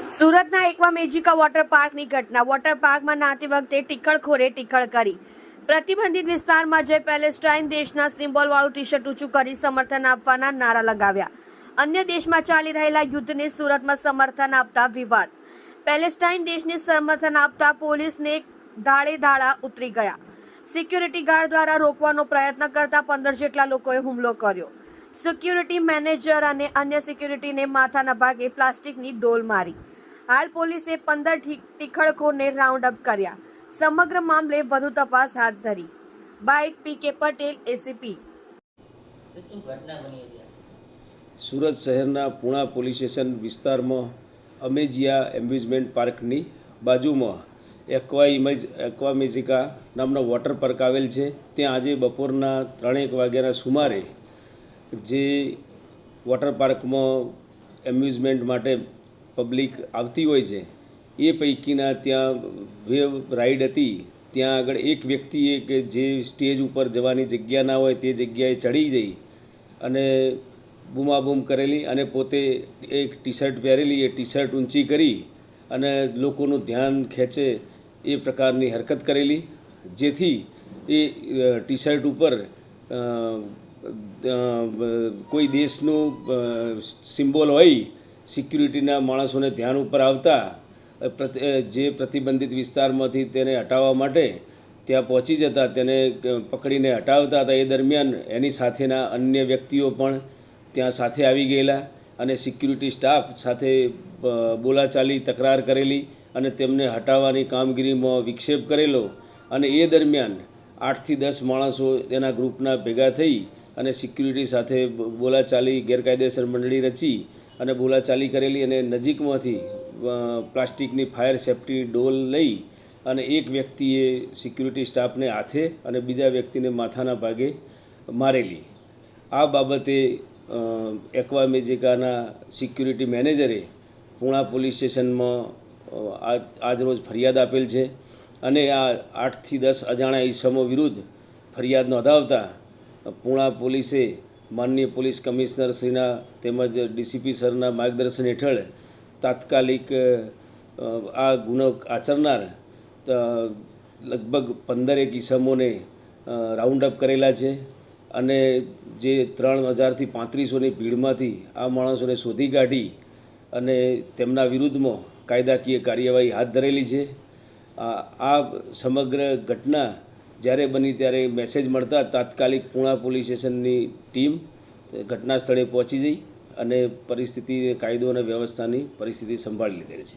સુરતના એકવા મેજિકા વોટર પાર્કની ઘટના. વોટર પાર્કમાં નહાતી વખતે ટીખળખોરે ટીખળ કરી. પ્રતિબંધિત વિસ્તારમાં જઈ પેલેસ્ટાઇન દેશના સિમ્બોલવાળું ટી શર્ટ ઊંચું કરી સમર્થન આપવાના નારા લગાવ્યા. અન્ય દેશમાં ચાલી રહેલા યુદ્ધને સુરતમાં સમર્થન આપતા વિવાદ. પેલેસ્ટાઇન દેશને સમર્થન આપતા પોલીસને ધાડે ધાડા ઉતરી ગયા. સિક્યુરિટી ગાર્ડ દ્વારા રોકવાનો પ્રયત્ન કરતા 15 જેટલા લોકોએ હુમલો કર્યો. સિક્યુરિટી મેનેજર અને અન્ય સિક્યુરિટીને માથાના ભાગે પ્લાસ્ટિકની ડોલ મારી. હાલ પોલીસે 15 ટીખળખોરને રાઉન્ડ અપ કર્યા. સમગ્ર મામલે વધુ તપાસ હાથ ધરી. Byte PK Patel, ACP. Surat શહેરના પૂણા પોલીસ સ્ટેશન વિસ્તારમાં અમેજિયા એમ્યુઝમેન્ટ પાર્કની બાજુમાં એકવા મેજિકા નામનો વોટર પાર્ક આવેલ છે. ત્યાં આજે બપોરના 3 વાગ્યાના સુમારે જે વોટર પાર્કમાં એમ્યુઝમેન્ટ માટે પબ્લિક આવતી હોય છે એ પૈકીના ત્યાં વેવ રાઈડ હતી. ત્યાં આગળ એક વ્યક્તિએ કે જે સ્ટેજ ઉપર જવાની જગ્યા ના હોય તે જગ્યાએ ચડી જઈ અને બૂમાબૂમ કરેલી અને પોતે એક ટી શર્ટ પહેરેલી એ ટી શર્ટ ઊંચી કરી અને લોકોનું ધ્યાન ખેંચે એ પ્રકારની હરકત કરેલી, જેથી એ ટી શર્ટ ઉપર કોઈ દેશનું સિમ્બોલ હોય સિક્યુરિટીના માણસોને ધ્યાન ઉપર આવતા જે પ્રતિબંધિત વિસ્તારમાંથી તેને હટાવવા માટે ત્યાં પહોંચી જતા તેને પકડીને હટાવતા હતા. એ દરમિયાન એની સાથેના અન્ય વ્યક્તિઓ પણ ત્યાં સાથે આવી ગયેલા અને સિક્યુરિટી સ્ટાફ સાથે બોલાચાલી તકરાર કરેલી અને તેમને હટાવવાની કામગીરીમાં વિક્ષેપ કરેલો. અને એ દરમિયાન 8 થી 10 માણસો તેના ગ્રુપના ભેગા થઈ અને સિક્યુરિટી સાથે બોલાચાલી ગેરકાયદેસર મંડળી રચી અને બોલાચાલી કરેલી અને નજીકમાંથી પ્લાસ્ટિકની ફાયર સેફ્ટી ડોલ લઈ અને એક વ્યક્તિએ સિક્યુરિટી સ્ટાફને હાથે અને બીજા વ્યક્તિને માથાના ભાગે મારેલી. આ બાબતે એકવા મેજિકાના સિક્યુરિટી મેનેજરે પૂણા પોલીસ સ્ટેશનમાં આજરોજ ફરિયાદ આપેલ છે અને આ 8 થી 10 અજાણ્યા ઈસમો વિરુદ્ધ ફરિયાદ નોંધાવતા પૂણા પોલીસે માનનીય પોલીસ કમિશનર શ્રીના તેમજ ડીસીપી સરના માર્ગદર્શન હેઠળ તાત્કાલિક આ ગુનો આચરનાર લગભગ 15 ઈસમોને રાઉન્ડ અપ કરેલા છે અને જે 3000 થી 3500ની ભીડમાંથી આ માણસોને શોધી કાઢી અને તેમના વિરુદ્ધમાં કાયદાકીય કાર્યવાહી હાથ ધરેલી છે. આ સમગ્ર ઘટના જ્યારે બની ત્યારે મેસેજ મળતા તાત્કાલિક પૂણા પોલીસ સ્ટેશનની ટીમ ઘટના સ્થળે પહોંચી જઈ અને પરિસ્થિતિ, કાયદો અને વ્યવસ્થાની પરિસ્થિતિ સંભાળી લીધેલ છે.